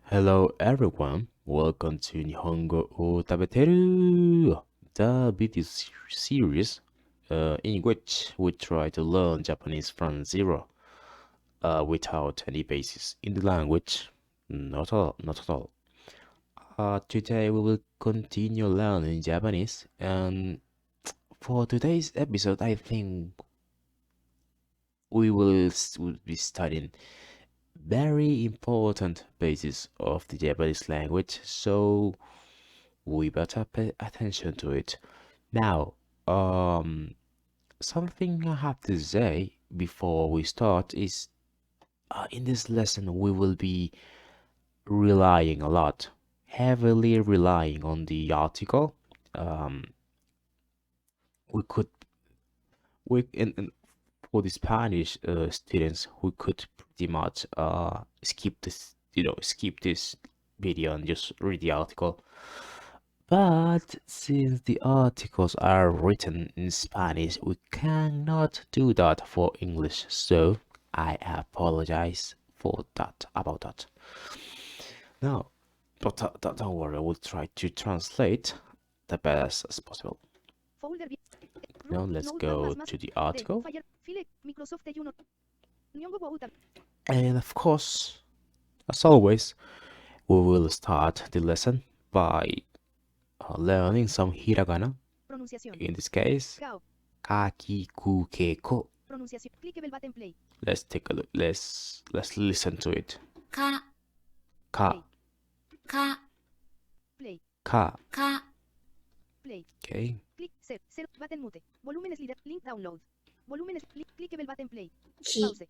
Hello everyone, welcome to Nihongo o tabeteru, the video series in which we try to learn Japanese from zero without any basis in the language. Not at all. Today we will continue learning Japanese, and for today's episode, I think we will be studying very important basis of the Japanese language, so we better pay attention to it. Now, something I have to say before we start is in this lesson we will be relying a lot, heavily relying on the article. Um, we could, and for the Spanish students, we could pretty much skip this video and just read the article. But since the articles are written in Spanish, we cannot do that for English, so I apologize for that, about that. Now, but don't worry, I will try to translate the best as possible. Now let's go to the article. And of course, as always, we will start the lesson by learning some hiragana. In this case, kaki ku ke ko. Let's take a look. Let's listen to it. Ka, Ka, ka, ka. ka. Okay. Click set, cero, button mute. Volúmenes líder, link download. Volúmenes, clickable button play. Ki, Pause.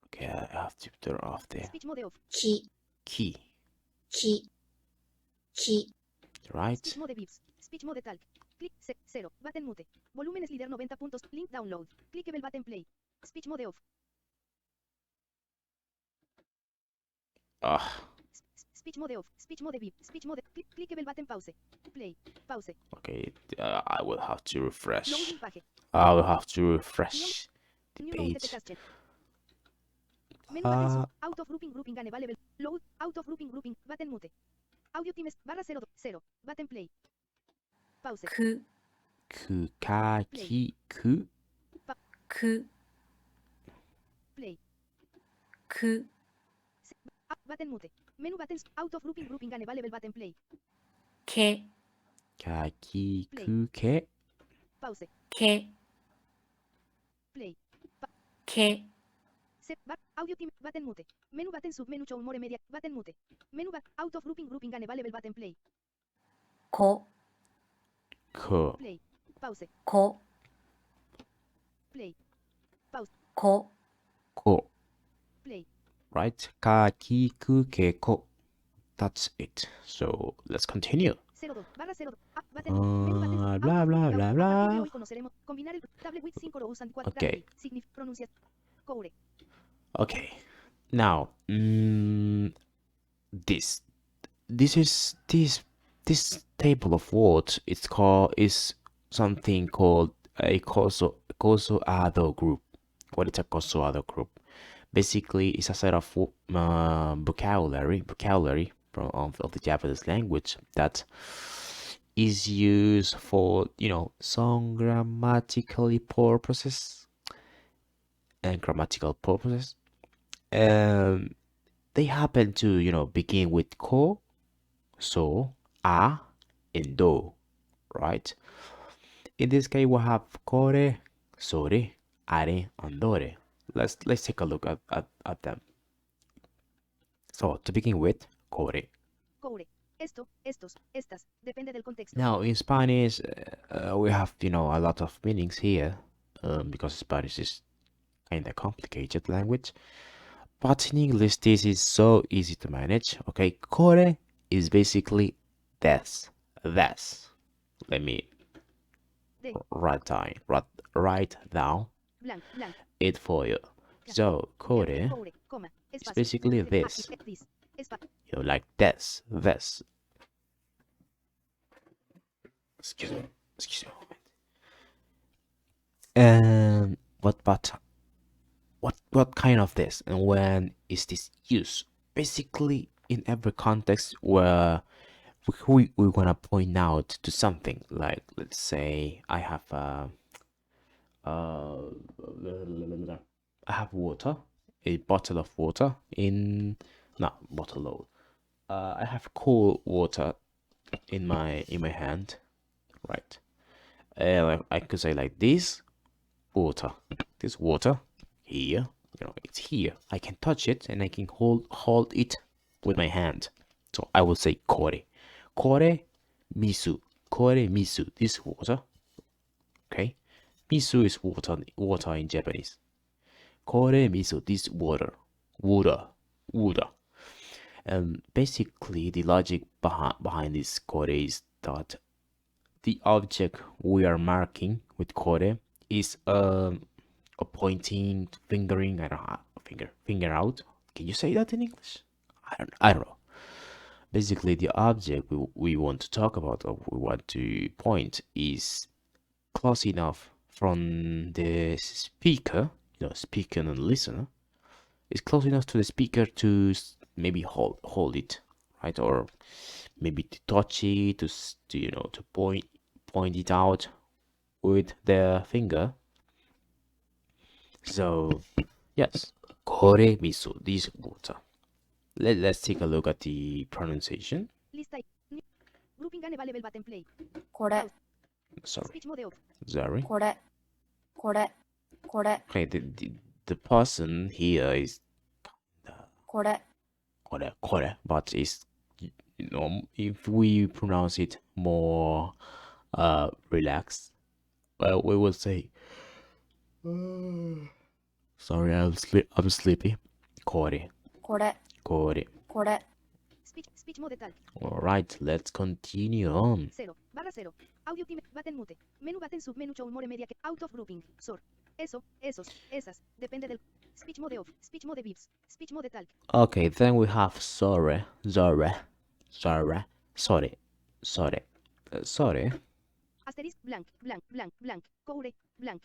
Okay, I have to turn off the Speech mode off. ki, key, ki, ki. right? Speech mode vips. Speech mode talk. Click set, cero, button mute. Volúmenes líder 90 puntos, link download. Clickable button play. Speech mode off. Ah, Speech mode off. Speech mode vip. Speech mode, clickable button pause. Play. Pause. okay. I will have to refresh. Loading page. I will have to refresh the New note page. castle. Menu button so, out of grouping unavailable. Load, out of grouping, button mute. Audio teams, barra 0, 0, button play. Pause. Ku, Ku ka ki ku. ku, Play. ku. Button mute. Menu buttons, out of grouping unavailable button play. Ke, Ka ki ku ke. Pause. ke, Play. ke. Set bar, audio team, button mute. Menu button submenu show more media, button mute. Menu bar, out of grouping unavailable button play. Ko, Ko. Play. Pause. ko, Play. Pause. ko. Ko. Play. Right? Ka ki ku ke ko. That's it. So let's continue. 02, barra 02, button, menu buttons, Blah out of blah grouping blah A partir de blah. hoy conoceremos, combinar el table with 5 rows and 4 Okay. pronunciación, core. Okay. Now, this this table of words is something called a kosoado group. What is a kosoado group? Basically, it's a set of vocabulary from of the Japanese language that is used for some grammatically purposes and grammatical purposes. They happen to begin with ko, so, a, and do, right? In this case, we have kore, sore, are, and dore. Let's take a look at them. So to begin with, kore. Core. Esto, estos, estas, depende del contexto. Now in Spanish, we have a lot of meanings here, because Spanish is kind of complicated language. But in English, this is so easy to manage. Okay, kore is basically this. Let me De, write down blank, blank, it for you. So kore core, coma, is espacio. basically this. This, espacio. Like this. Excuse me. And what kind of this and when is this used? Basically, in every context where we want to point out to something. Like, let's say I have I have water, a bottle of water in, not bottle load. I have cold water in my hand, right? I could say like this water here, it's here. I can touch it and I can hold it with my hand. So I will say kore, kore misu, kore misu. This water, okay. Misu is water in Japanese. Kore misu, this water. And basically, the logic behind this kore is that the object we are marking with kore is a pointing, fingering, I don't know, finger out. Can you say that in English? I don't know. Basically, the object we want to talk about or we want to point is close enough from the speaker, speaker and listener, is close enough to the speaker to maybe hold it, right? Or maybe to touch it, to point it out with their finger. So yes, kore miso, this water. Let's take a look at the pronunciation. List type. New. Grouping unavailable button play. これ、 Sorry, Speech mode off. sorry. これ、これ、これ、 Okay, the person here is これ、 kore, but it's, if we pronounce it more relaxed, well, we will say, sorry, I'm sleepy. Kore, これ、 kore. これ、 Speech mode tal. All right, let's continue on. 0/0. Audio time button mute. Menu button submenu show more media que out of grouping. Sort. Eso, esos, esas. Depende del. Speech mode off. Speech mode vips. Speech mode talk. Okay, then we have sorry. Asterisk blank, blank, blank, blank. Coure, blank.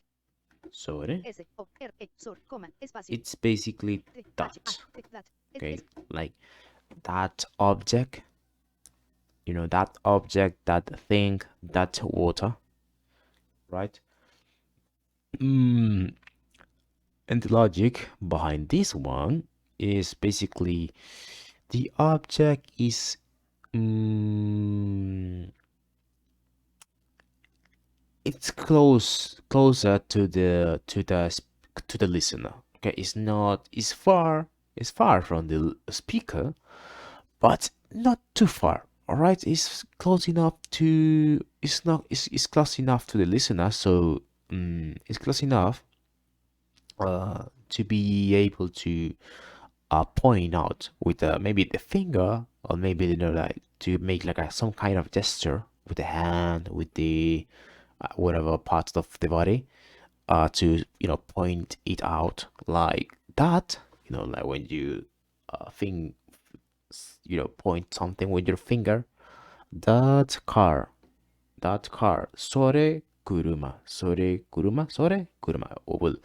Sorry. S, O, R, E, sor, coma, espacio. It's basically T, H, that. A, T, that. Okay, Es- like that object, that object, that thing, that water, right? And the logic behind this one is basically the object is it's closer to the listener. Okay, it's far from the speaker, but not too far. All right, it's close enough to it's close enough to the listener, so it's close enough to be able to point out with maybe the finger, or maybe like to make like some kind of gesture with the hand, with the whatever parts of the body, to point it out like that. Like when you point something with your finger. That car, sore kuruma, well,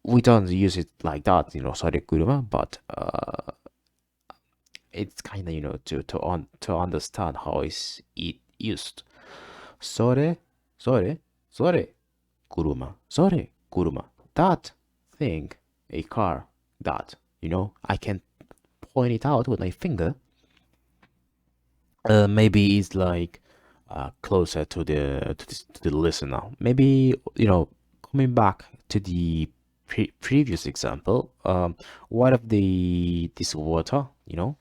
we don't use it like that, sore kuruma, but it's kind of to understand how is it used. Sore kuruma, that thing, a car, that, I can point it out with my finger. Maybe it's like closer to the listener. Maybe coming back to the previous example. What if this water, no,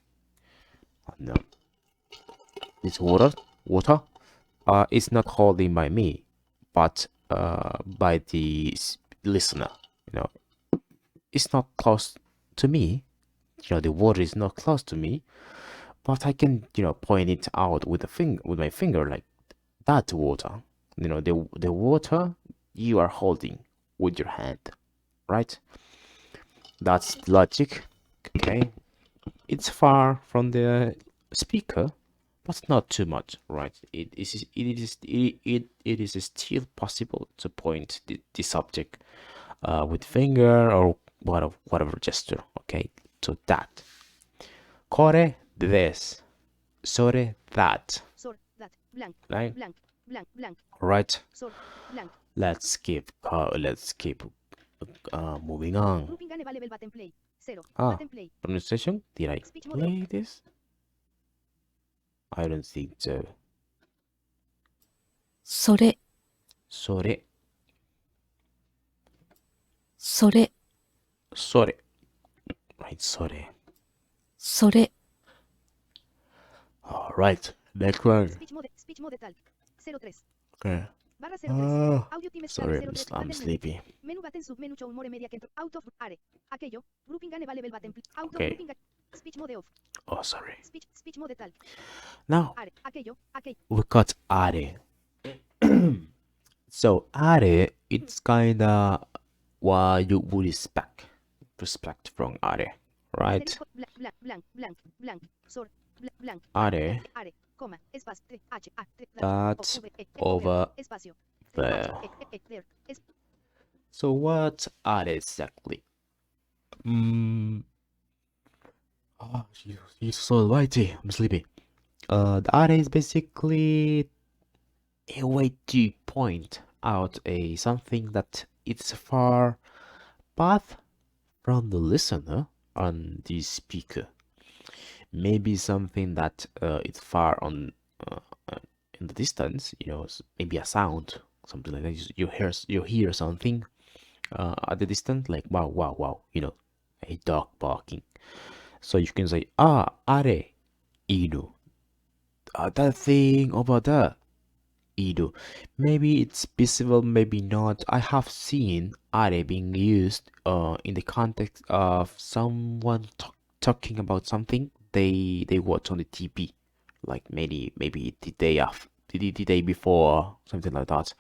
this water, is not holding by me, but by the listener. It's not close to me. The water is not close to me, but I can point it out with my finger, like that water. The water you are holding with your hand, right? That's the logic. Okay, it's far from the speaker, but not too much, right? It is still possible to point the subject with finger or whatever gesture. Okay, so that kore this, sore that, Sor, that, blank, right? blank, blank, blank. Right. Sor, blank. Let's keep moving on. Grouping unavailable button play. 0. Ah, Button play. pronunciation? Did I Speech mode play this? I don't think so. それ、それ、それ、それ。Right, それ。それ、 Alright, next one. Speech mode tal. 03. Okay. Barra 03. Ah, Audio team sorry, 03. I'm Button sleepy. Menu button submenu show more media que out of are. Aquello. Grouping unavailable button. Out of Okay. grouping. Speech mode off. Oh, sorry. Speech mode tal. Now, Are. Aquello. Aquello. we got are. So, are, it's kinda what you would respect from are, right? Blank, blank, blank, blank, blank. Sor. Blank. Are, Are. Coma. Espacio. H. A. that's over Espacio. there. There. So, what are exactly? Oh, Jesus so almighty, I'm sleepy. The are is basically a way to point out something that it's far path from the listener and the speaker. Maybe something that it's far on in the distance, maybe a sound, something like that. You hear something at the distance, like wow, wow, wow, a dog barking. So you can say, are, iru. That thing over there, iru. Maybe it's visible, maybe not. I have seen are being used in the context of someone talking about something they watch on the TV, like maybe the day before, something like that.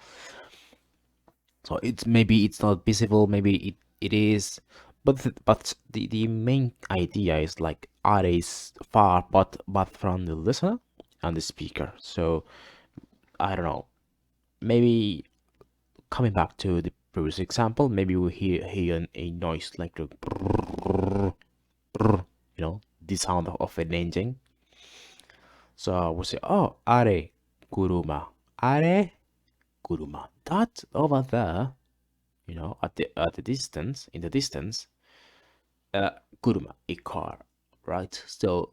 So maybe it's not visible, maybe it is, but the main idea is like are is far but from the listener and the speaker. So I don't know, maybe coming back to the previous example, maybe we hear a noise like the brrrr, brrrr, the sound of an engine. So we'll say, oh, are kuruma, are kuruma. That over there, at the distance, in the distance, kuruma, a car, right? So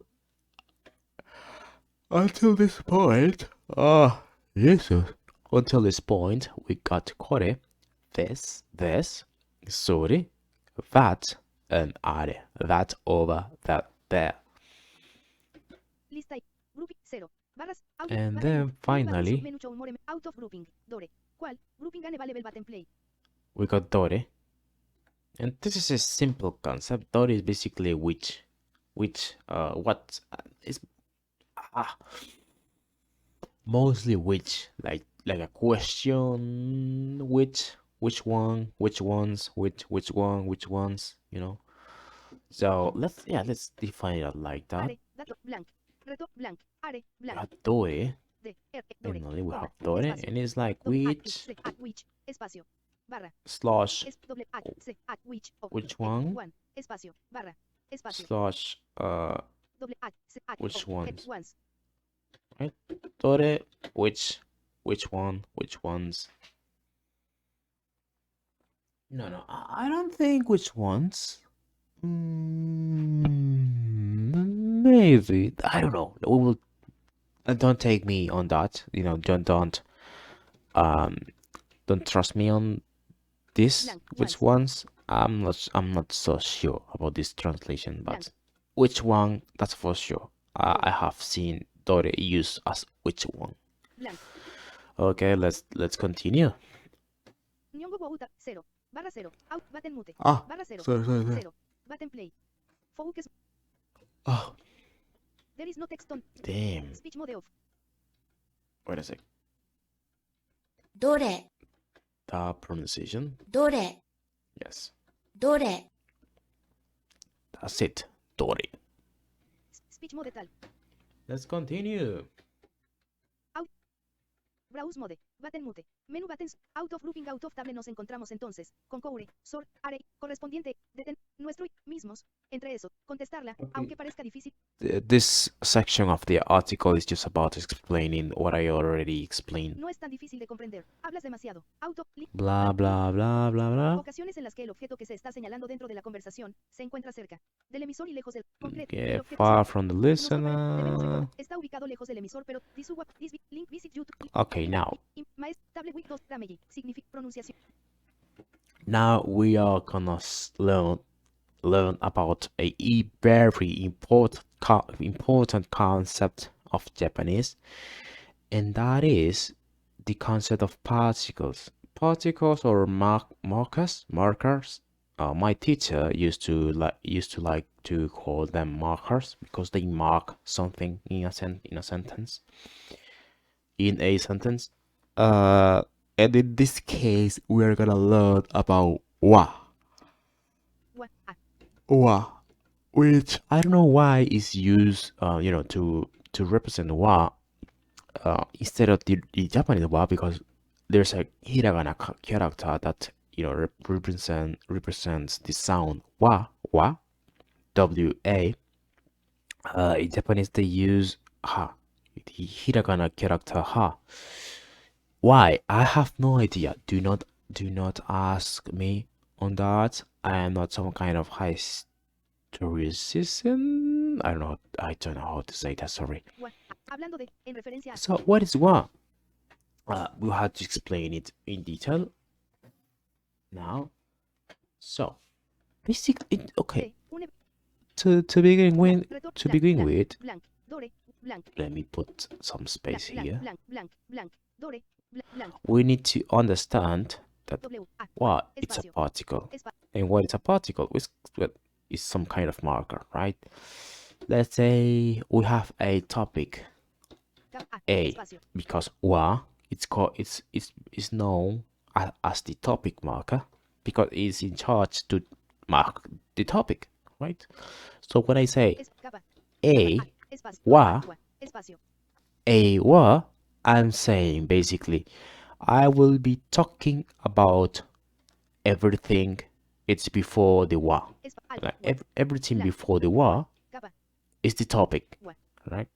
until this point, Jesus, until this point, we got kore, this, sorry, that, and are, that over, that there. List type. Grouping 0. Barras. And then finally, Menu show more out of grouping. Dore. ¿Cuál? Grouping unavailable button play. we got dore. And this is a simple concept. Dore is basically what is mostly which, like a question, which one, which ones, which ones, So let's define it like that. Are. Dato. Blank. Reto. Blank. Are. We Blank. have dore, De. and Dore. only we Coma. have dore, Espacio. and it's like Doble which which. Espacio. Barra. slash Doble H. Which. which one One. Espacio. Barra. Espacio. slash Doble H. which ones, Ones. right? Dore, which one, which ones. No, I don't think which ones. Maybe, I don't know. We will. Don't take me on that. Don't trust me on this. Blank, Which ones? I'm not so sure about this translation, but which one? That's for sure. I have seen Dore used as which one. Blank. Okay, let's continue. Nihongo Bouta. 0. Barra 0. Out. Button mute. Ah, Barra 0. sorry. 0. Button play. Focus. Oh, There is no text on. damn. Speech mode off. Wait a sec. どれ、 The pronunciation. どれ、 Yes, どれ、 that's it. Dore. Speech mode tal. Let's continue. Browse mode. Button mute. Menú buttons. Out of grouping out of table. Nos encontramos entonces con coure, sort, array, correspondiente, nuestro, mismos. Entre eso, contestarla, aunque parezca difícil. This section of the article is just about explaining what I already explained. No es tan difícil de comprender. Hablas demasiado. Blah, blah, blah, blah, blah. Ocasiones en las que el objeto que se está señalando dentro de la conversación se encuentra cerca del emisor y lejos del concreto. Yeah, far from the listener. Está ubicado lejos del emisor, pero link visit YouTube. Okay, now. Table with dos damage. Significa pronunciación. Now we are gonna learn about a very important concept of Japanese, and that is the concept of particles. Particles or markers. My teacher used to like to call them markers because they mark something in a sentence. And in this case, we are gonna learn about wa, which I don't know why is used, to represent wa instead of the Japanese wa, because there's a hiragana character that represents the sound wa, wa. In Japanese they use ha, the hiragana character ha. Why? I have no idea. Do not ask me on that. I am not some kind of historian. I don't know how to say that. Sorry. So what is wa? We'll have to explain it in detail now. So basically, okay. To begin with, let me put some space here. We need to understand that what it's a particle, and what is a particle is some kind of marker, right? Let's say we have a topic A, because wa it's known as the topic marker because it's in charge to mark the topic, right? So when I say a wa, I'm saying basically I will be talking about everything it's before the wa. Like everything before the wa is the topic, right?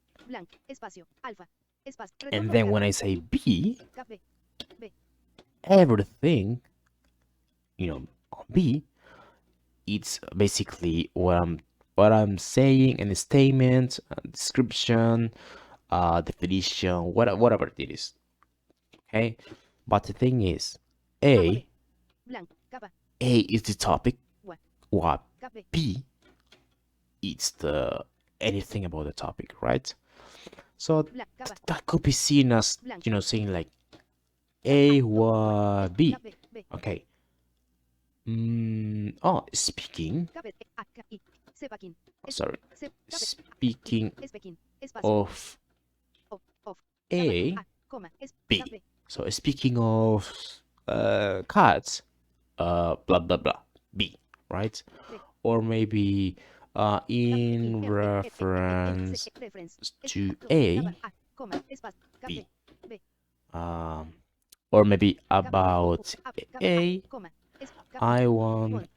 And then when I say B, everything, on B, it's basically what I'm saying in a statement, description, definition, whatever it is. Okay, but the thing is, A is the topic, what B it's the anything about the topic, right? So that could be seen as saying like A wa B. Okay. Speaking of A, B. So speaking of cats, blah blah blah, B, right? Or maybe in reference to A, B. Or maybe about A, I want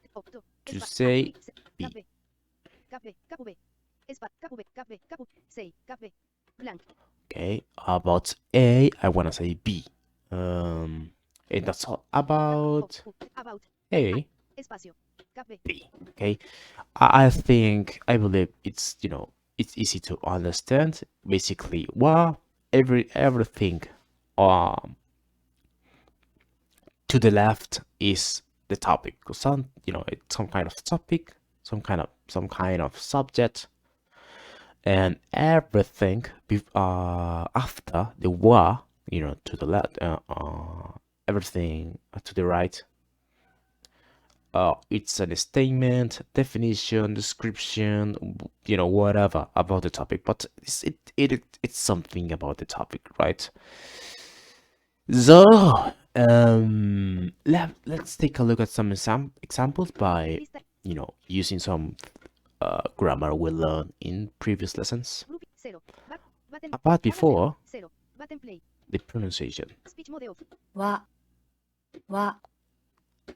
to say B. Okay, about A, I want to say B. And that's all about A, B. Okay, I believe it's it's easy to understand. Basically, everything to the left is the topic. Some it's some kind of topic, some kind of subject, and everything after the wa, to the left, everything to the right, it's a statement, definition, description, whatever about the topic, but it's something about the topic, right? So let's take a look at some examples by using some grammar we learned in previous lessons. But before the pronunciation. Speech mode off. わ、わ、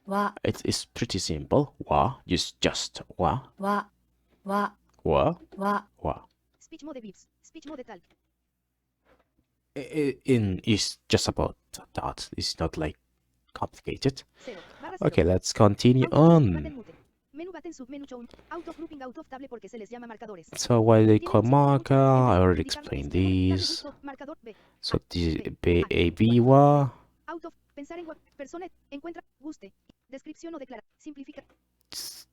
わ、 It's pretty simple. Wa, just wa, わ、わ、 wa, わ、 wa. Speech mode vips. Speech mode tal. It's just about that. It's not like complicated. 0. Barra 0. Okay, let's continue Auto grouping, on. button mute. Menú button submenú show. Out of grouping out of table porque se les llama marcadores. So what they call Tienen un marker, significado. I already Indicar explained texto. Table this. gusto. Marcador B. So this is B, B, A, A, B, wa. Out of. Pensar en persona. Encuentra. Guste. Descripción o declara. Simplifica.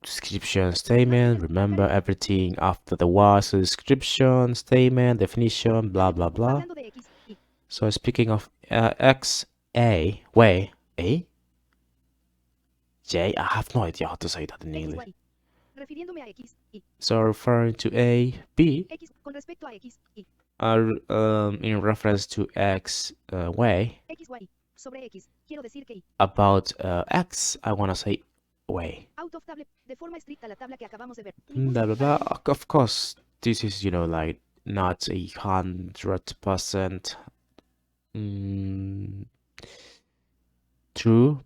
Description statement. Remember everything after the wa. So description, statement, definition, blah blah blah. Hablando de X, Y. So speaking of X, A, way, A, J. I have no idea how to say that in X, English. Y. Refiriéndome a X, Y. So referring to A, B, X con respecto a X, Y. are in reference to X way. X, Y. Sobre X. Quiero decir que Y. About X, I wanna say way. Out of table. De forma estricta la tabla que acabamos de ver. Blah blah blah. Of course, this is like not 100% true.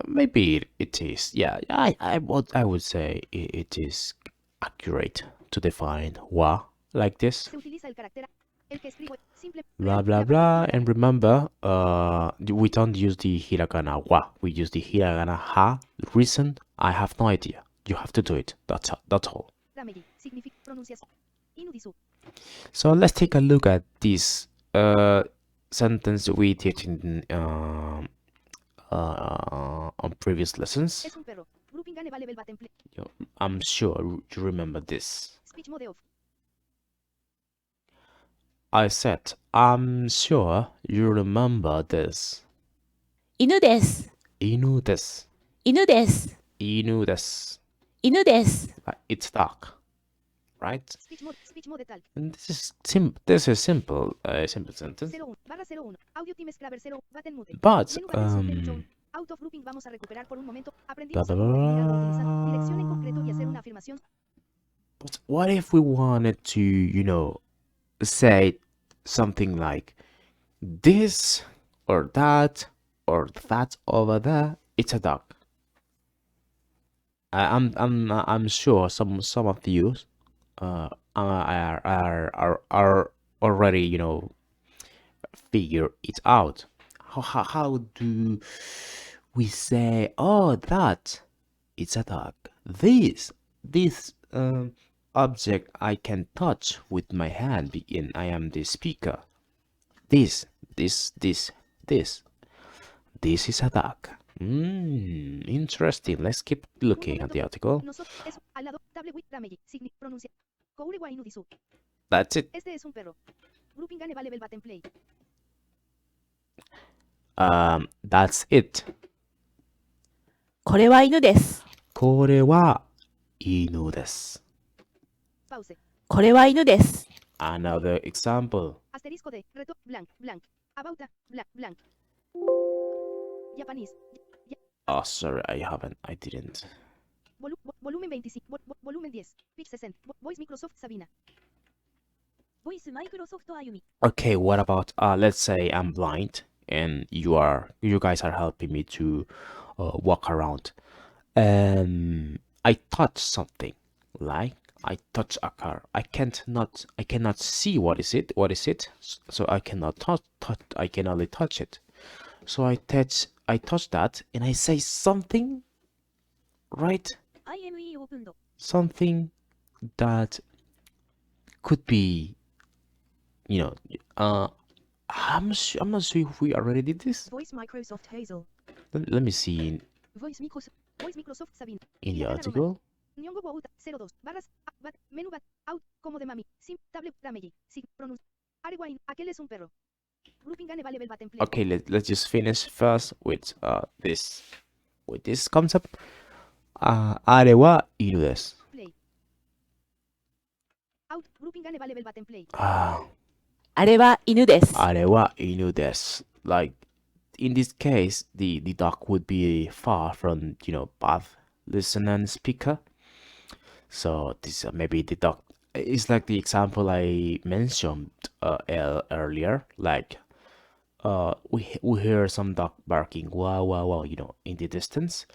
Maybe it is. Yeah, I would say it is accurate to define wa like this. Se utiliza el carácter A, el que escribo simple. Blah blah blah. And remember, we don't use the hiragana wa. We use the hiragana ha. The reason, I have no idea. You have to do it. That's all. Ramegi. Significa pronunciación. Inudisu. So let's take a look at this sentence we did in on previous lessons. Es un perro. Grouping gane vale button play. I'm sure you remember this. Speech mode off. I said, I'm sure you remember this. 犬です。 Inu des. 犬です。 Inu des. 犬です。 It's dark, right? Speech mode tal. And this is simple, simple sentence. 01 barra 01. Audio team scraver 0 button mute. But Menú button submenú show. Out of grouping vamos a recuperar por un momento. Aprendimos Blah, a blah, cómo definir algo, blah. utilizar dirección en concreto y hacer una afirmación. But what if we wanted to, say something like this or that over there? It's a dog. I'm sure some of you are already figure it out. How do we say, oh, that it's a dog? This object I can touch with my hand, and I am the speaker. This is a dog. Interesting. Let's keep looking at the article. Nosotros es al lado table with ramegi. Pronuncia. Koure wa inudisu. That's it. Este es un perro. Grouping gane vale button play. That's it. これは犬です。これは犬です。 Pause. これは犬です。 Another example. Asterisco de reto blank blank. About a blank blank. Japanese. Oh, sorry, I didn't. Volumen 25. Volumen 10. Pitch 60. Voice Microsoft Sabina. Voice Microsoft Ayumi. Okay, what about let's say I'm blind and you guys are helping me to walk around. I touch something, like I touch a car. I cannot see what is it, so I cannot I can only touch it. So I touch that and I say something, right? IME opened. Something that could be, I'm not sure if we already did this. Voice Microsoft Hazel. Let me see Voice Microsoft Sabina. in the Hiragana article. Nihongo wa uta 02 barras bat menú bat out como de mami sim table ramegi sig pronuncia arewain aquel es un perro. Grouping gane vale bel button play. Okay, let's just finish first with this concept. Are wa iru desu. Play. Out grouping gane vale bel button play. あれは犬です。 Are wa inu desu. Like in this case, the dog would be far from both listener and speaker. So this maybe the dog is like the example I mentioned earlier. Like we hear some dog barking, wow, wow, wow, in the distance,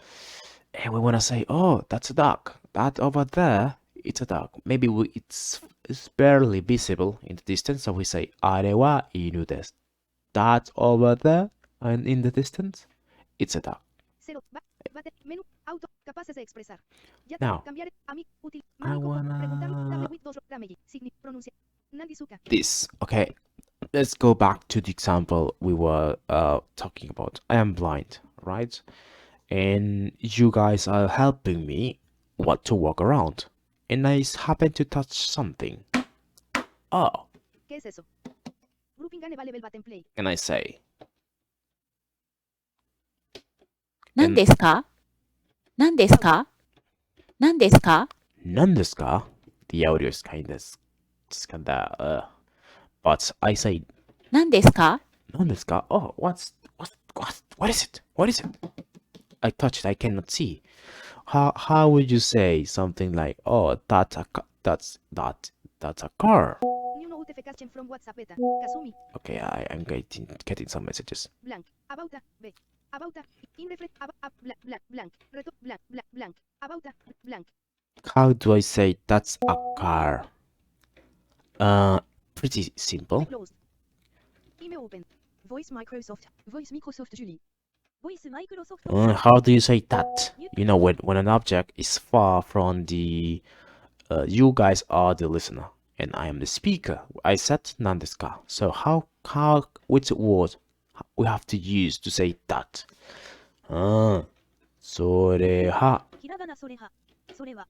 and we want to say, oh, that's a dog. That over there, it's a dog. Maybe it's barely visible in the distance, so we say, あれは犬です. That over there, and in the distance, it's a dog. 0, bate, menú, auto, capaces de expresar. Ya Now, cambiar, ami, útil, I mami, preguntar, dame wanna with dos, dame, pronuncia, Nandizuka. this. Okay, let's go back to the example we were talking about. I am blind, right? And you guys are helping me what to walk around. And I happen to touch something. Oh, ¿Qué es eso? Grouping gane vale button play. and I say, 何ですか何ですか何ですか Nandeska? The audio is but I say, 何ですか Nandeska? Oh, what is it? What is it? I touch it, I cannot see. How would you say something like, oh, that's a car? New notification from WhatsApp beta. Kasumi. Okay, I'm getting some messages. Blank. About a. B. About a. In reflect. Blank. Blank. Reto. Blank. Blank. About a. Blank. How do I say that's a car? Pretty simple. Closed. Email open. Voice Microsoft. Voice Microsoft Julie. Voice Microsoft. How do you say that? You know, when an object is far from the you guys are the listener and I am the speaker. I said nandeska. So which word we have to use to say that? それはひらがなそれは。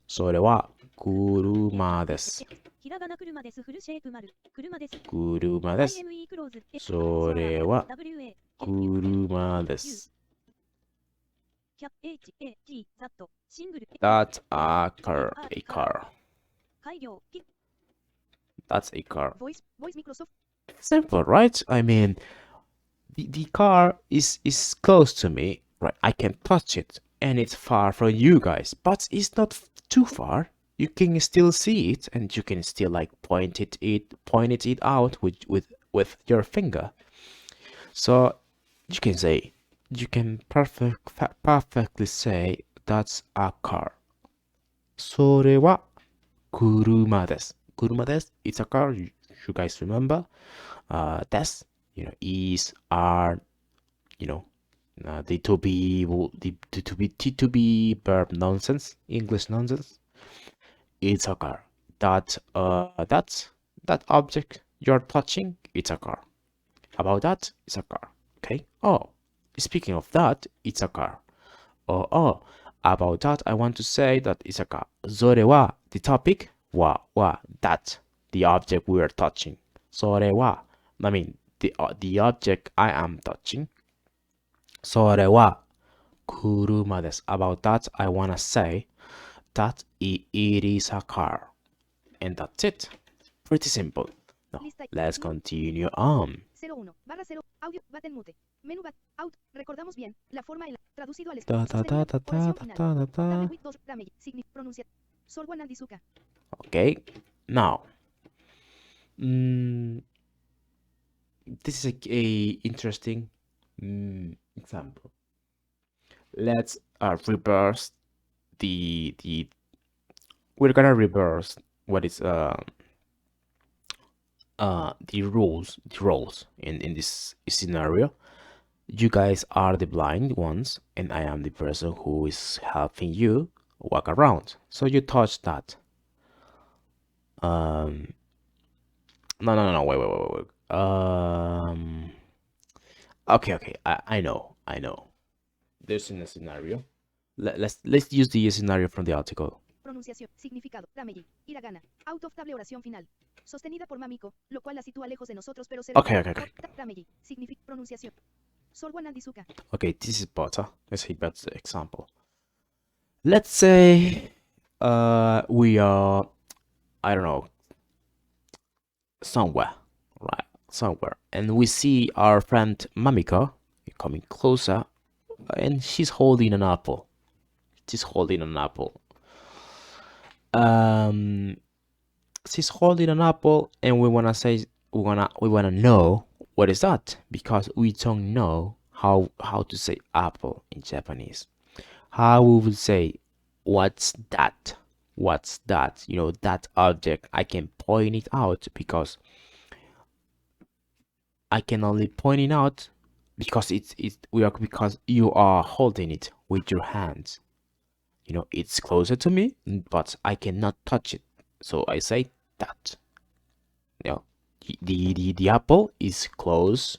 それは車です。ひらがな車です。フルシェイプ丸。車です。車です。 IME クローズ。それは WA。車です。キャ HAG ザット。シングル。 That's a car. A car. 開業。That's a car. Voice Microsoft. Simple, right? I mean, the car is close to me, right? I can touch it, and it's far from you guys, but it's not too far. You can still see it, and you can still like point it out with your finger. So you can perfectly say that's a car. それは車です。車です。It's a car. You guys remember? That's is are the to be to be verb nonsense, English nonsense. It's a car. That object you're touching, it's a car. About that, it's a car. Okay. Oh, speaking of that, it's a car. About that, I want to say that it's a car. それは the topic. That the object we are touching. それは I mean the object I am touching. それは車です。About that, I wanna say that it is a car. And that's it. Pretty simple. Now, let's continue on. 01/0 audio button mute. Menú out. Recordamos bien. La forma en traducido al Ta ta ta ta ta ta ta. Pronuncia. Solwan Andizuka. Okay. Now, this is a interesting example. Let's reverse the we're gonna reverse what is the roles in this scenario. You guys are the blind ones and I am the person who is helping you walk around. So you touch that. No, wait. Okay. I know. There's a scenario. Let's use the scenario from the article. Pronunciación. Significado. Rameji. Hiragana. Out of table oración final. Sostenida por Mamiko, lo cual la sitúa lejos de nosotros, pero se ve. Okay. Rameji. Pronunciación. Solwan Andizuka. Okay, this is better. Let's see that's the example. Let's say we are, I don't know, somewhere, and we see our friend Mamiko coming closer, and she's holding an apple. She's holding an apple, and we wanna know What is that? Because we don't know how to say apple in Japanese. How we would say, what's that? What's that? You know, that object. I can point it out because I can only point it out because because you are holding it with your hands. You know, it's closer to me, but I cannot touch it. So I say that. You know, the apple is close.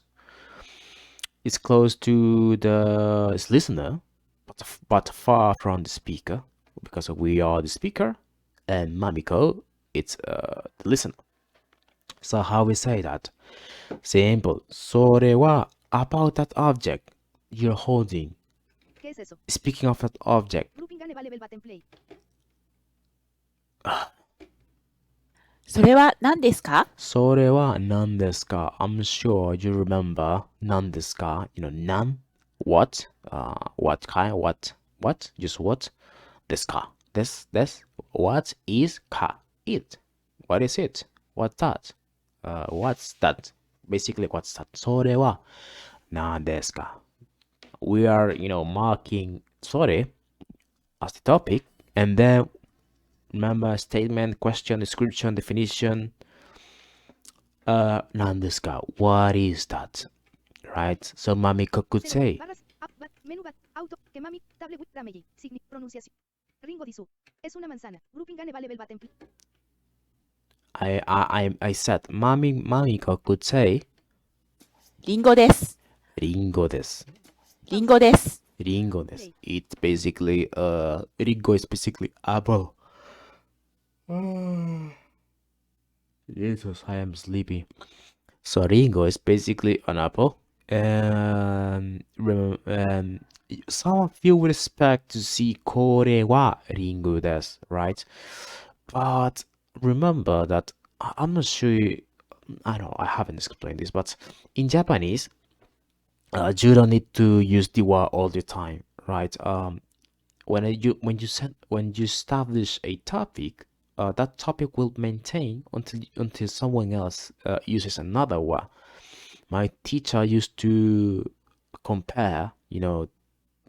It's close to the listener, but far from the speaker because we are the speaker, and Mamiko, it's the listener. So how we say that? Simple. それは about that object you're holding. ¿Qué es eso? Speaking of that object. Grouping gane vale button play. それは何ですか？それは何ですか? I'm sure you remember 何ですか? You know, 何? What? What kind? What? Just what? ですか? This? What is ka? It. What is it? What's that? What's that? Basically, what's that? それは何ですか? We are, you know, marking それ as the topic, and then remember statement, question, description, definition. 何ですか? What is that? Right? So Mamiko could say, Barras, menú auto, que mami, table with ramegi, pronunciación. Ringo disu. Es una manzana. Grouping gane vale button play. I said, Mamiko could say, リンゴです。リンゴです。リンゴです。リンゴです。It's basically, Ringo is basically apple. Jesus, I am sleepy. So Ringo is basically an apple. Some of you would expect to see これはリンゴです, right? But remember that I'm not sure. I know I haven't explained this, but in Japanese, you don't need to use the wa all the time, right? When you establish a topic, that topic will maintain until someone else uses another wa. My teacher used to compare, you know,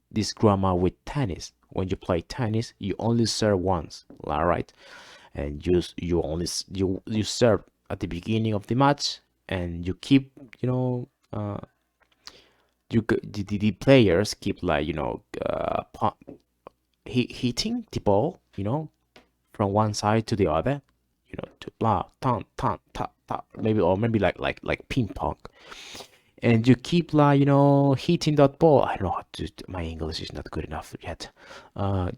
this grammar with tennis. When you play tennis, you only serve once, all right? And you serve at the beginning of the match, and you keep, you know, the players keep, like, you know, hitting the ball, you know, from one side to the other, you know, to blah, tan, tan, ta, ta, maybe like ping pong, and you keep, like, you know, hitting that ball. I don't know how to. My English is not good enough yet.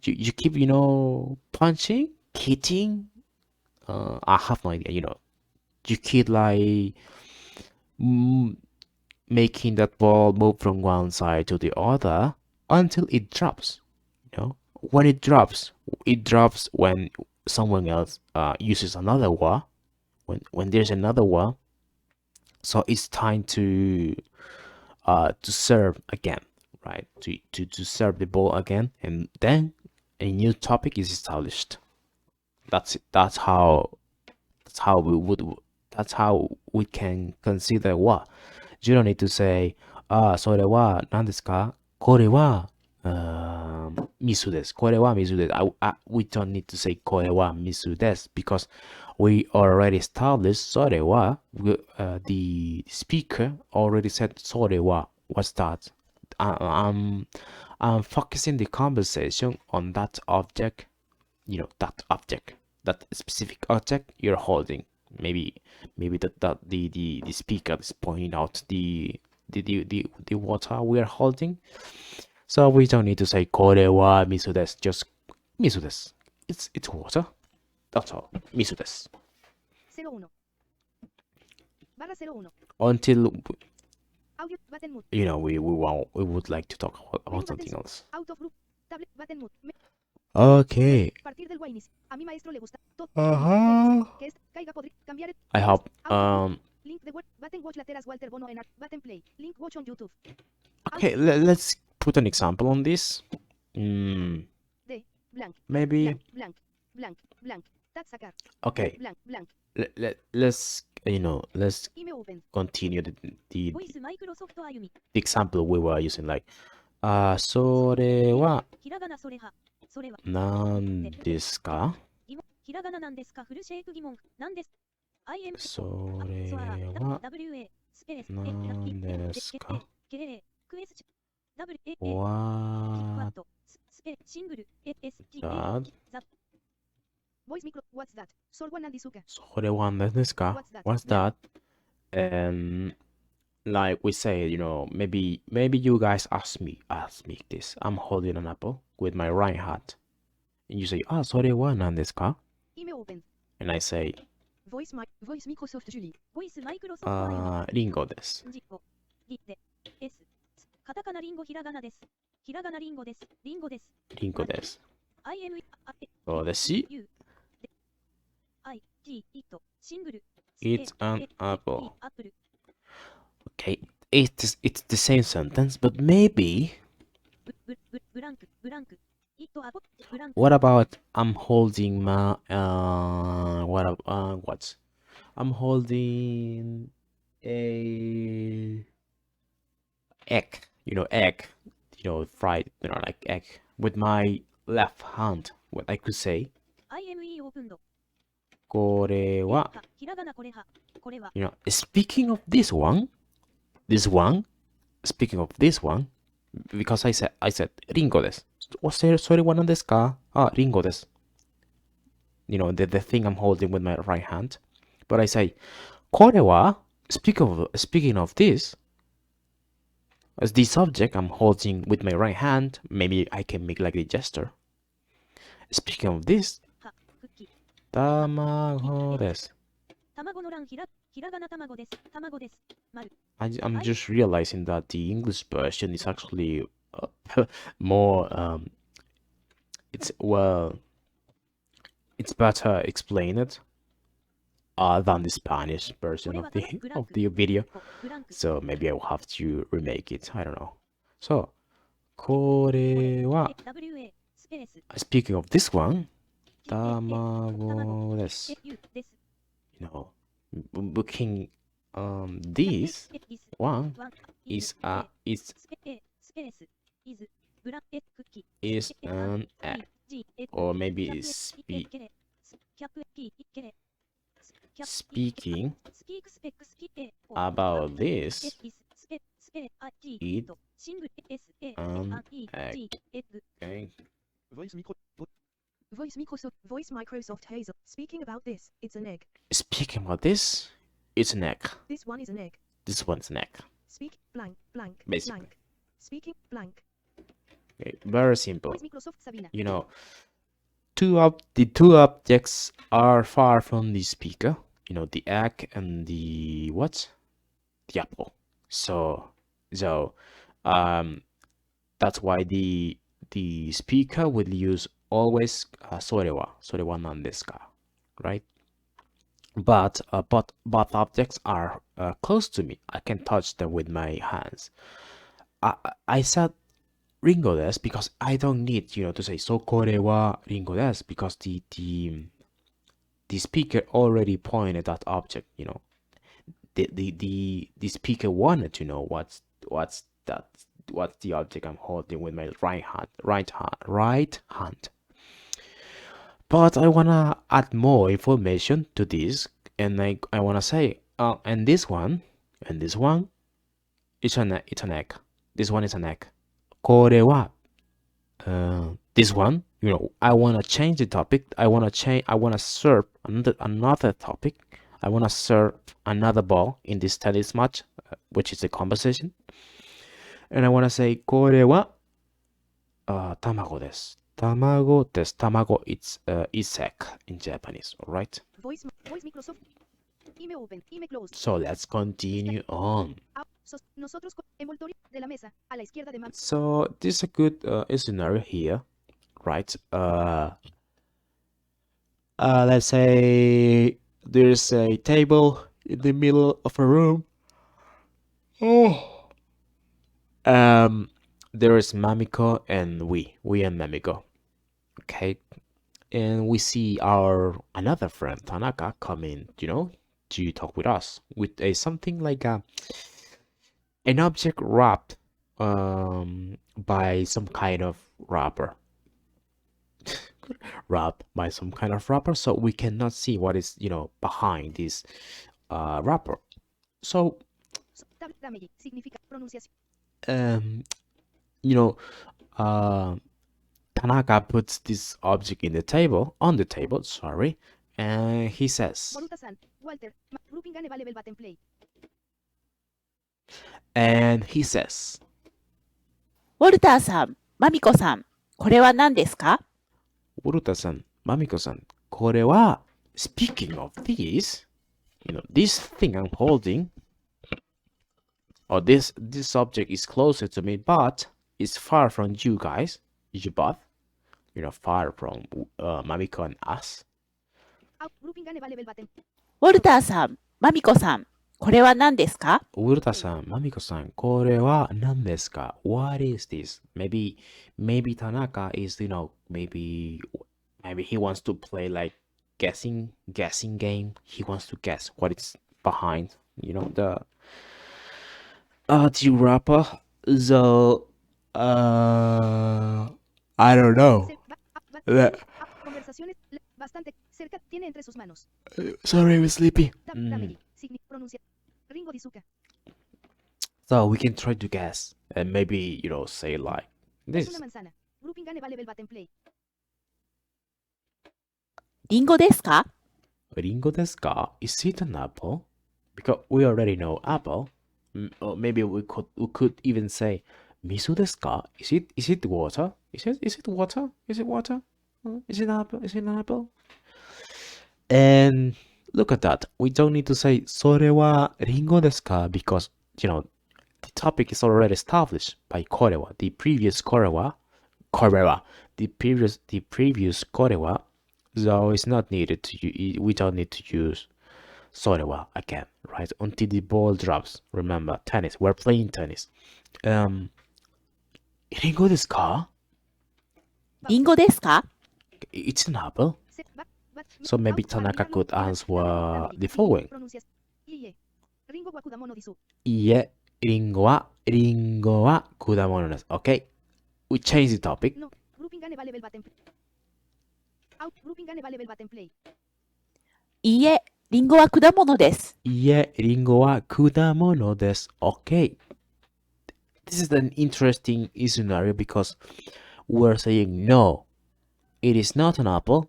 You keep, you know, punching, hitting. I have no idea. You know, you keep, like, making that ball move from one side to the other until it drops. You know, when it drops when someone else uses another wa. When there's another wa, so it's time to serve again, right? To serve the ball again, and then a new topic is established. That's it. That's how we can consider wa. You don't need to say, それは何ですか? これは水です。これは水です。We don't need to say これは水です because we already established それは, the speaker already said それは. What's that? I'm focusing the conversation on that object, you know, that specific object you're holding. Maybe the speaker is pointing out the water we are holding. So we don't need to say これは水です. Just 水です. It's water. That's all. 水です. 01. Barra 01. Until, Audio button mute. you know, we would like to talk about something else. Out of group. Tablet button mute. Okay. Partir del inicio. A mi maestro le gusta. Que es caiga podri cambiar. I hope Link the word button watch lateras Walter Bono en art button play. Link watch on YouTube. okay, let's put an example on this. Blank. Maybe Blank. Tat sacar. okay. Blank. let's let's Ime open. continue the ボイスマイクロソフト歩み。 example we were using, like それはひらがなそれは。それは。何ですか？ひらがななんですか？フルシェイク疑問。なんです。I am それは WA スペース何ですか？ KA クエスチョン WA What スペシングル ST that? ザボイスミクロ What's that? それは何ですか？それは何ですか？ What's that? And like we say, maybe you guys ask me this. I'm holding an apple with my right hand. And you say, それは何ですか? Ime open. And I say, Voice Microsoft Julie. ボイスマイクロソフト歩み。リンゴです。リで S カタカナリンゴひらがなです。ひらがなリンゴです。リンゴです。リンゴです。 I M そうですし、 U I T It シングル It's an apple. アップル Okay, it's the same sentence, but maybe ブランク It アポブランク what about I'm holding my what? I'm holding a egg, egg, fried, like egg with my left hand. What I could say, IME オープンドこれは、ひらがなこれは speaking of this one, speaking of this one, because I said リンゴです。それは何ですか？リンゴです。the thing I'm holding with my right hand. But I say これは speaking of this, as the subject I'm holding with my right hand, maybe I can make like a gesture. Speaking of this, はクッキー卵です。卵の欄ひらがな卵です卵です丸 I'm just realizing that the English version is actually more it's better explained than the Spanish version of the video. ブランク So maybe I will have to remake it. I don't know. So これは WA スペース speaking of this one, 卵です。 U です Booking this one is スペース is ブランクッキー is an egg, or maybe it's speaking about this it an egg. Okay. Voice Microsoft Hazel. Speaking about this, it's an egg. Speaking about this, it's an egg. This one is an egg. This one's an egg. Speak blank. Basically. Blank. Speaking blank. Okay, very simple. Voice Microsoft Sabina. The two objects are far from the speaker. The egg and the what? The apple. So that's why the speaker will use always それは何ですか? Right? But both objects are close to me. I can touch them with my hands. I said ringo desu because I don't need to say それは ringo desu because the speaker already pointed that object. The speaker wanted to know what's the object I'm holding with my right hand. But I wanna add more information to this, and I wanna say, and this one, it's an egg. This one is an egg. これは this one, I wanna change the topic. I wanna serve another topic. I wanna serve another ball in this tennis match, which is a conversation. And I wanna say これは卵です。卵です。卵 it's egg in Japanese, alright? Voice Microsoft. Email open. Email closed. So let's continue on. Nosotros envoltorio de la mesa a la izquierda de So this is a good scenario here, right? Let's say there's a table in the middle of a room. There is Mamiko and we and Mamiko. Okay. and we see our another friend Tanaka coming, to talk with us with a something like an object wrapped by some kind of wrapper. Wrapped by some kind of wrapper, so we cannot see what is behind this wrapper. So Tabeteru significa pronunciación. you know Tanaka puts this object on the table, sorry, and he says, Boruta-san, Walter, grouping available button play. and he says, ウォルターさん、マミコさん、これは何ですか Uruta-san, Mamiko-san, これは speaking of this, this thing I'm holding, or this object is closer to me, but it's far from you guys, you both, far from Mamiko and us. Grouping available button. ウォルターさん、マミコさん、これは何ですか Uruta-san, Mamiko-san, これは何ですか What is this? Maybe Tanaka is, maybe he wants to play like guessing game. He wants to guess what is behind, the wrapper. So, I don't know. Conversaciones bastante cerca tiene entre sus manos. Sorry, I'm sleepy. Tabeteru pronuncia. Ringo di Suka. So we can try to guess and maybe, say like Es this. una manzana. Grouping available button play. リンゴですか Ringo desu ka? Is it an apple? Because we already know apple. Or maybe we could even say miso desu ka? Is it water? Is it water? Is it water? Is it apple? Is it an apple? And look at that. We don't need to say それはリンゴですか? Because the topic is already established by これは the previous これは the previous これは so it's not needed we don't need to use それは again, right? Until the ball drops. Remember, tennis. We're playing tennis. リンゴですか? リンゴですか It's an apple. So maybe Tanaka could answer the following. Ringo wa kudamono disu. いえ、リンゴは果物です。Okay? We change the topic. No. Grouping available button play. Out. Grouping available button play. いいえ、リンゴは果物です。いえ、リンゴは果物です。Okay. This is an interesting scenario because we're saying no, it is not an apple.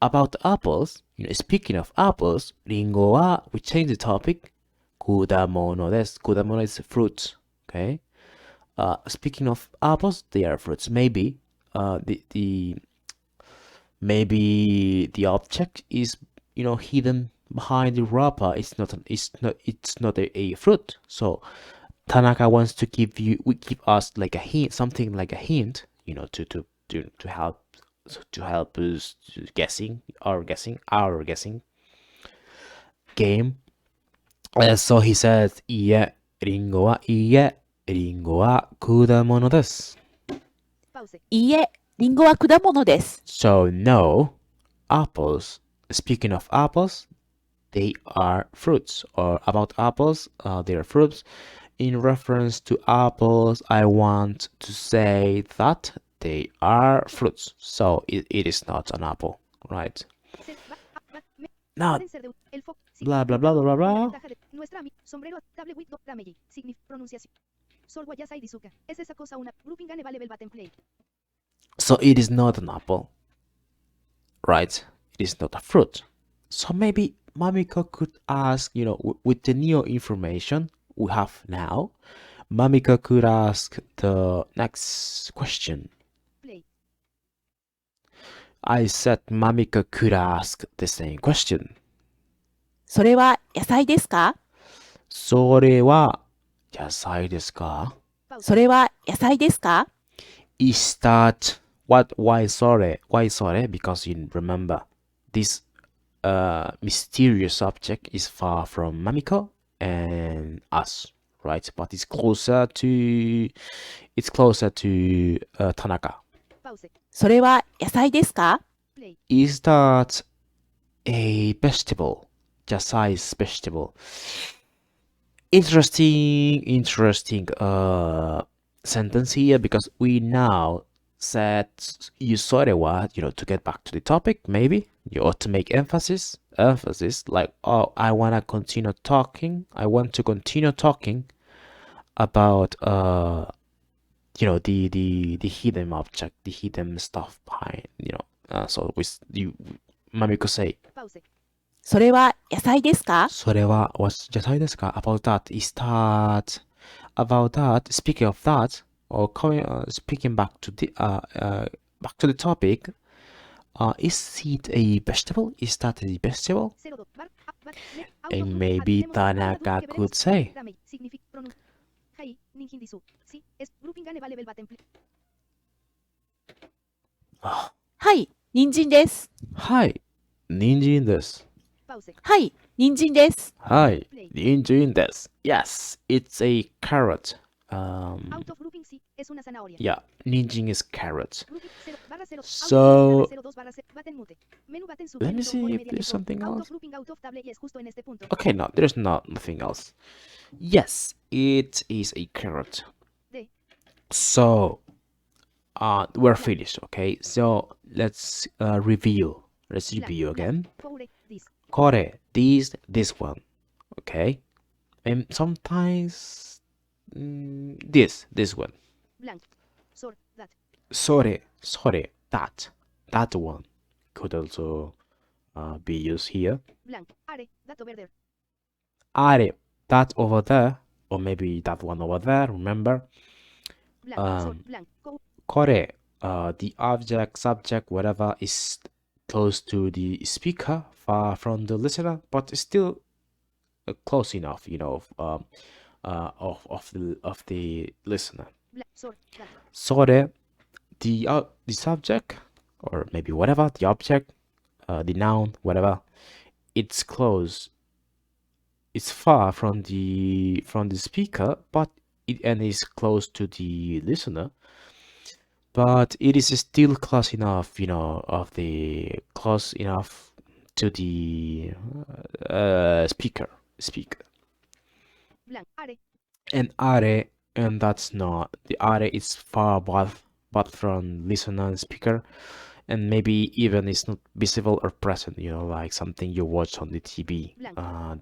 About apples, speaking of apples, リンゴは we change the topic. 果物です。果物 is fruits. Okay. Speaking of apples, they are fruits. Maybe maybe the object is hidden behind the wrapper. It's not a fruit. So Tanaka wants to give us like a hint, something like a hint, to help us guessing our guessing game. So he says, いいえ、リンゴは果物です。Pause. いいえ、リンゴは果物です。 So no, apples. Speaking of apples, they are fruits. Or about apples, they are fruits. In reference to apples, I want to say that they are fruits. So it is not an apple, right? Now, blah blah blah blah blah. Nuestra sombrero table with damage. Pronunciación. Sol guayasai dizuka. Es esa cosa una. Grouping available button play. So it is not an apple, right? It is not a fruit. So maybe Mamiko could ask, with the new information we have now, Mamiko could ask the next question. Play. I said Mamiko could ask the same question. それは野菜ですかそれは野菜ですか? それは野菜ですか Is that why sorry? Because you remember this mysterious object is far from Mamiko and us, right? But it's closer to Tanaka. Pause. それは野菜ですか Play. Is that a vegetable? Jasai's vegetable. Interesting sentence here, because we now said use sorewa, to get back to the topic, maybe you ought to make emphasis like, oh, I want to continue talking about the hidden object, the hidden stuff behind, so you Mami could say パウセ。それは野菜ですか？それは野菜ですか? About that, speaking of that, or speaking back to the topic, is it a vegetable? Is that a vegetable? セロド。バル。あ、バル。ね。アウト And フル。 maybe アデモス。アウト Tanaka ケベレ could ンス。 say, ダメイ。シグニフィ。プロヌン。はい。人気ディス。し。エス。グルーピンガネバレベルバテンプレ。はい、人参です。はい、人参です。パウセ。はい、人参です。はい、人参です。Yes, it's a carrot. アウトフルーピンシ。Es una zanahoria. Yeah, 人参 is carrot. グルーピンセロ。バラセロ。 So セロ2バラセ。バテンモテ。メヌバテンス。 let me see if there's something アウト else. フルーピンアウトオフタブレイエス justo en este punto. Okay, no, there's nothing else. Yes, it is a carrot. De. So, we're finished. Okay, so let's review. Let's review again. Koure. This. Kore, this one. Okay, and sometimes this one. Blank. Sor. That. Sore, that one could also be used here. Blank. Are. That over there. Are, that over there, or maybe that one over there. Remember, Blank. Sor. Blank. Ko. kore, the object, subject, whatever is close to the speaker, far from the listener, but still close enough, of the listener. Blank. Sor. That. Sore, the subject, or maybe whatever, the object, the noun, whatever, it's close. It's far from the speaker, but it is close to the listener. But it is still close enough, close enough to the speaker. Blank. Are. And that's not, the are is far both from listener and speaker, and maybe even it's not visible or present, like something you watched on the TV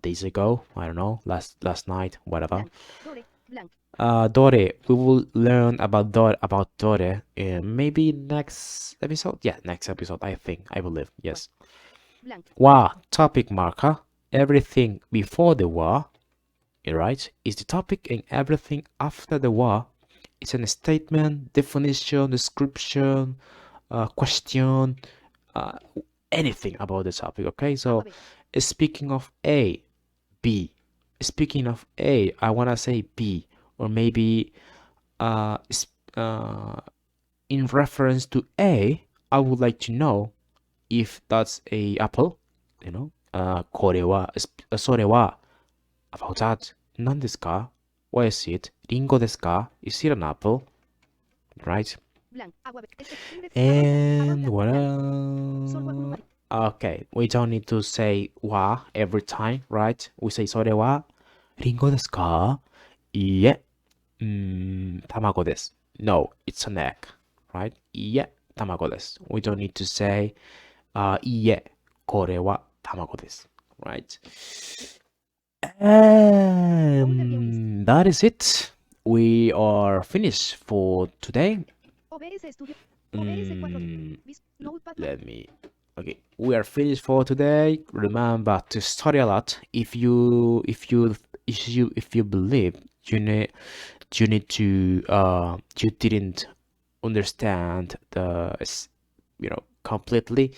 days ago, I don't know, last night, whatever. Blank. Dore. Blank. Dore, we will learn about Dore maybe next episode. Yeah, next episode, I believe, yes. Blank. Wa, topic marker, everything before the wa, right, is the topic, and everything after the wa is a statement, definition, description, question, anything about the topic. Okay, so speaking of A, B. Speaking of A, I want to say B, or maybe in reference to A, I would like to know if that's a apple, これは、それは about that, 何ですか? What is it? リンゴですか? Is it an apple? Right? Blank. Agua. And what else? Okay, we don't need to say wa every time, right? We say それはリンゴですか? いいえ、卵です. No, it's an egg, right? いいえ、卵です. We don't need to say いいえ、これは卵です. Right? And that is it. We are finished for today. OBS Studio. OBS 4. Notepad. Let me. Okay, we are finished for today. Remember to study a lot. If you believe you need to you didn't understand the completely,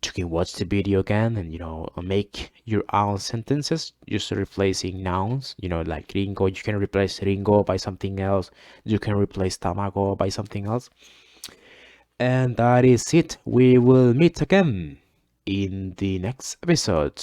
you can watch the video again and make your own sentences just replacing nouns, like ringo. You can replace ringo by something else. You can replace tamago by something else. And that is it. We will meet again in the next episode.